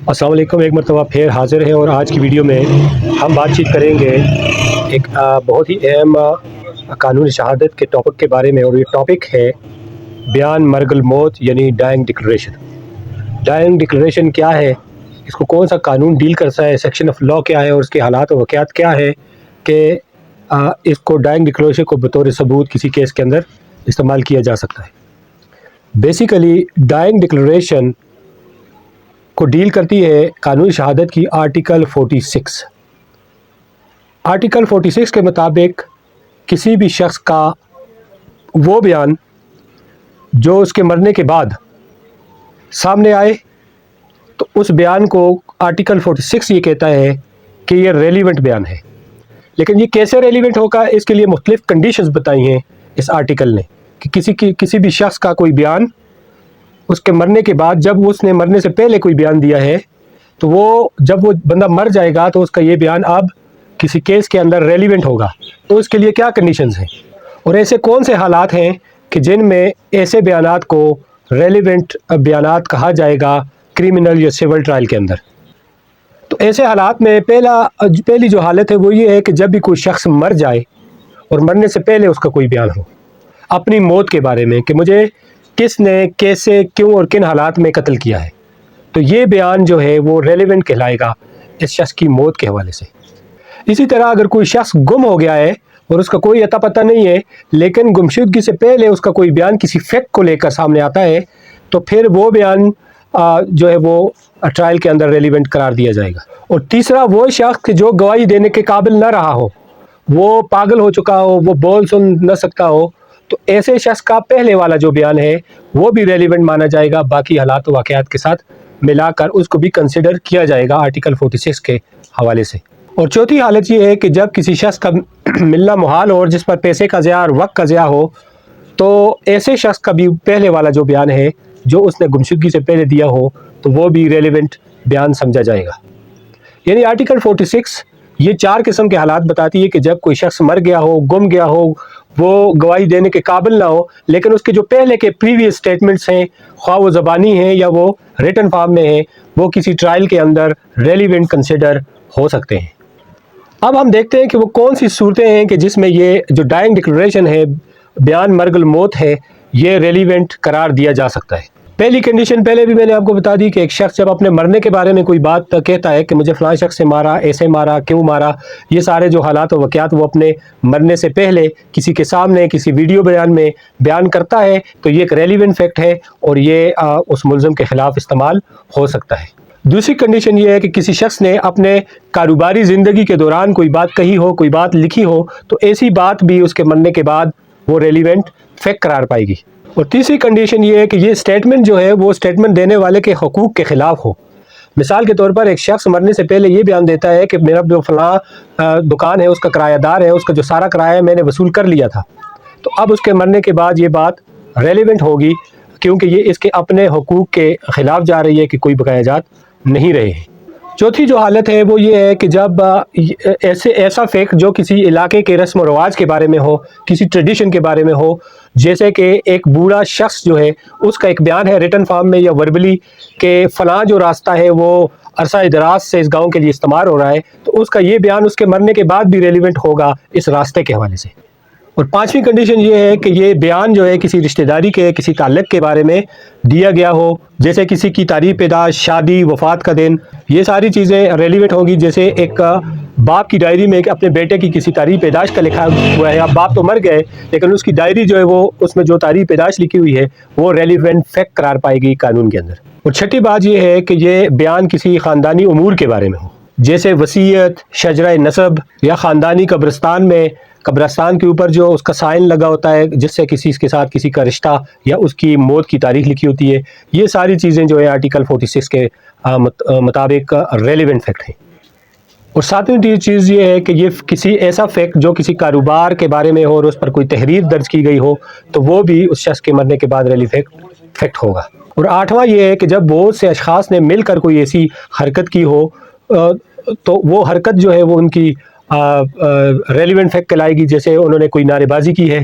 السلام علیکم، ایک مرتبہ پھر حاضر ہے اور آج کی ویڈیو میں ہم بات چیت کریں گے ایک بہت ہی اہم قانون شہادت کے ٹاپک کے بارے میں، اور یہ ٹاپک ہے بیان مرگ الموت یعنی ڈائنگ ڈکلریشن۔ ڈائنگ ڈکلریشن کیا ہے، اس کو کون سا قانون ڈیل کرتا ہے، سیکشن آف لاء کیا ہے اور اس کے حالات و واقعات کیا ہے کہ اس کو ڈائنگ ڈکلریشن کو بطور ثبوت کسی کیس کے اندر استعمال کیا جا سکتا ہے۔ بیسیکلی ڈائنگ ڈکلریشن کو ڈیل کرتی ہے قانون شہادت کی آرٹیکل 46۔ آرٹیکل 46 کے مطابق کسی بھی شخص کا وہ بیان جو اس کے مرنے کے بعد سامنے آئے تو اس بیان کو آرٹیکل 46 یہ کہتا ہے کہ یہ ریلیونٹ بیان ہے۔ لیکن یہ کیسے ریلیونٹ ہوگا، اس کے لیے مختلف کنڈیشنز بتائی ہیں اس آرٹیکل نے کہ کسی بھی شخص کا کوئی بیان اس کے مرنے کے بعد، جب اس نے مرنے سے پہلے کوئی بیان دیا ہے تو جب وہ بندہ مر جائے گا تو اس کا یہ بیان اب کسی کیس کے اندر ریلیونٹ ہوگا۔ تو اس کے لیے کیا کنڈیشنز ہیں اور ایسے کون سے حالات ہیں کہ جن میں ایسے بیانات کو ریلیونٹ بیانات کہا جائے گا کریمنل یا سول ٹرائل کے اندر۔ تو ایسے حالات میں پہلی جو حالت ہے وہ یہ ہے کہ جب بھی کوئی شخص مر جائے اور مرنے سے پہلے اس کا کوئی بیان ہو اپنی موت کے بارے میں کہ مجھے کس نے کیسے کیوں اور کن حالات میں قتل کیا ہے، تو یہ بیان جو ہے وہ ریلیونٹ کہلائے گا اس شخص کی موت کے حوالے سے۔ اسی طرح اگر کوئی شخص گم ہو گیا ہے اور اس کا کوئی اتا پتہ نہیں ہے، لیکن گمشدگی سے پہلے اس کا کوئی بیان کسی فیکٹ کو لے کر سامنے آتا ہے، تو پھر وہ بیان جو ہے وہ ٹرائل کے اندر ریلیونٹ قرار دیا جائے گا۔ اور تیسرا وہ شخص جو گواہی دینے کے قابل نہ رہا ہو، وہ پاگل ہو چکا ہو، وہ بول سن نہ سکتا ہو، تو ایسے شخص کا پہلے والا جو بیان ہے وہ بھی ریلیونٹ مانا جائے گا، باقی حالات و واقعات کے ساتھ ملا کر اس کو بھی کنسیڈر کیا جائے گا آرٹیکل 46 کے حوالے سے۔ اور چوتھی حالت یہ ہے کہ جب کسی شخص کا ملنا محال ہو اور جس پر پیسے کا ضیاع اور وقت کا ضیاع ہو، تو ایسے شخص کا بھی پہلے والا جو بیان ہے جو اس نے گمشدگی سے پہلے دیا ہو تو وہ بھی ریلیونٹ بیان سمجھا جائے گا۔ یعنی آرٹیکل 46 یہ 4 قسم کے حالات بتاتی ہے کہ جب کوئی شخص مر گیا ہو، گم گیا ہو، وہ گواہی دینے کے قابل نہ ہو، لیکن اس کے جو پہلے کے پریویس سٹیٹمنٹس ہیں، خواہ وہ زبانی ہیں یا وہ ریٹن فارم میں ہیں، وہ کسی ٹرائل کے اندر ریلیونٹ کنسیڈر ہو سکتے ہیں۔ اب ہم دیکھتے ہیں کہ وہ کون سی صورتیں ہیں کہ جس میں یہ جو ڈائنگ ڈکلریشن ہے، بیان مرگ الموت ہے، یہ ریلیونٹ قرار دیا جا سکتا ہے۔ پہلی کنڈیشن پہلے بھی میں نے آپ کو بتا دی کہ ایک شخص جب اپنے مرنے کے بارے میں کوئی بات کہتا ہے کہ مجھے فلاں شخص سے مارا، ایسے مارا، کیوں مارا، یہ سارے جو حالات و واقعات وہ اپنے مرنے سے پہلے کسی کے سامنے کسی ویڈیو بیان میں بیان کرتا ہے، تو یہ ایک ریلیونٹ فیکٹ ہے اور یہ اس ملزم کے خلاف استعمال ہو سکتا ہے۔ دوسری کنڈیشن یہ ہے کہ کسی شخص نے اپنے کاروباری زندگی کے دوران کوئی بات کہی ہو، کوئی بات لکھی ہو، تو ایسی بات بھی اس کے مرنے کے بعد وہ ریلیونٹ فیکٹ قرار پائے گی۔ اور تیسری کنڈیشن یہ ہے کہ یہ سٹیٹمنٹ جو ہے وہ سٹیٹمنٹ دینے والے کے حقوق کے خلاف ہو۔ مثال کے طور پر ایک شخص مرنے سے پہلے یہ بیان دیتا ہے کہ میرا جو فلاں دکان ہے اس کا کرایہ دار ہے، اس کا جو سارا کرایہ میں نے وصول کر لیا تھا، تو اب اس کے مرنے کے بعد یہ بات ریلیونٹ ہوگی کیونکہ یہ اس کے اپنے حقوق کے خلاف جا رہی ہے کہ کوئی بقایا جات نہیں رہے ہیں۔ چوتھی جو حالت ہے وہ یہ ہے کہ جب ایسا فیکٹ جو کسی علاقے کے رسم و رواج کے بارے میں ہو، کسی ٹریڈیشن کے بارے میں ہو، جیسے کہ ایک بوڑھا شخص جو ہے اس کا ایک بیان ہے ریٹن فارم میں یا وربلی کہ فلاں جو راستہ ہے وہ عرصہ دراز سے اس گاؤں کے لیے استعمال ہو رہا ہے، تو اس کا یہ بیان اس کے مرنے کے بعد بھی ریلیونٹ ہوگا اس راستے کے حوالے سے۔ اور پانچویں کنڈیشن یہ ہے کہ یہ بیان جو ہے کسی رشتہ داری کے کسی تعلق کے بارے میں دیا گیا ہو، جیسے کسی کی تاریخ پیدائش، شادی، وفات کا دن، یہ ساری چیزیں ریلیونٹ ہوگی۔ جیسے ایک باپ کی ڈائری میں اپنے بیٹے کی کسی تاریخ پیدائش کا لکھا ہوا ہے، اب باپ تو مر گئے لیکن اس کی ڈائری جو ہے وہ اس میں جو تاریخ پیدائش لکھی ہوئی ہے وہ ریلیونٹ فیکٹ قرار پائے گی قانون کے اندر۔ اور چھٹی بات یہ ہے کہ یہ بیان کسی خاندانی امور کے بارے میں ہو، جیسے وصیت، شجرہ نسب یا خاندانی قبرستان کے اوپر جو اس کا سائن لگا ہوتا ہے جس سے کسی کے ساتھ کسی کا رشتہ یا اس کی موت کی تاریخ لکھی ہوتی ہے، یہ ساری چیزیں جو ہے آرٹیکل 46 کے مطابق ریلیونٹ فیکٹ ہیں۔ اور ساتویں چیز یہ ہے کہ یہ کسی ایسا فیکٹ جو کسی کاروبار کے بارے میں ہو اور اس پر کوئی تحریر درج کی گئی ہو تو وہ بھی اس شخص کے مرنے کے بعد ریلیونٹ فیکٹ ہوگا۔ اور آٹھواں یہ ہے کہ جب بہت سے اشخاص نے مل کر کوئی ایسی حرکت کی ہو تو وہ حرکت جو ہے وہ ان کی ریلیونٹ فیکٹ کہلائے گی، جیسے انہوں نے کوئی نعرے بازی کی ہے،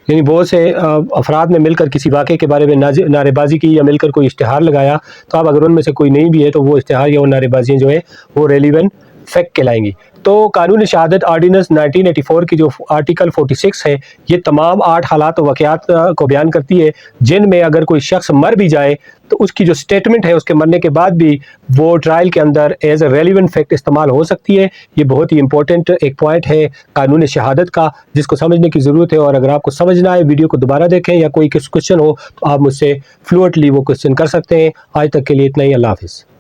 یعنی بہت سے افراد نے مل کر کسی واقعے کے بارے میں نعرے بازی کی یا مل کر کوئی اشتہار لگایا، تو اب اگر ان میں سے کوئی نہیں بھی ہے تو وہ اشتہار یا وہ نعرے بازیاں جو ہے وہ ریلیونٹ فیکٹ کہلائیں گی۔ تو قانون شہادت آرڈیننس 1984 کی جو آرٹیکل 46 ہے، یہ تمام 8 حالات و واقعات کو بیان کرتی ہے جن میں اگر کوئی شخص مر بھی جائے تو اس کی جو سٹیٹمنٹ ہے اس کے مرنے کے بعد بھی وہ ٹرائل کے اندر ایز اے ریلیونٹ فیکٹ استعمال ہو سکتی ہے۔ یہ بہت ہی امپورٹنٹ ایک پوائنٹ ہے قانون شہادت کا، جس کو سمجھنے کی ضرورت ہے، اور اگر آپ کو سمجھنا ہے ویڈیو کو دوبارہ دیکھیں یا کوئی کوشچن ہو تو آپ مجھ سے فلوئنٹلی وہ کوشچن کر سکتے ہیں۔ آج تک کے لیے اتنا ہی، اللہ حافظ۔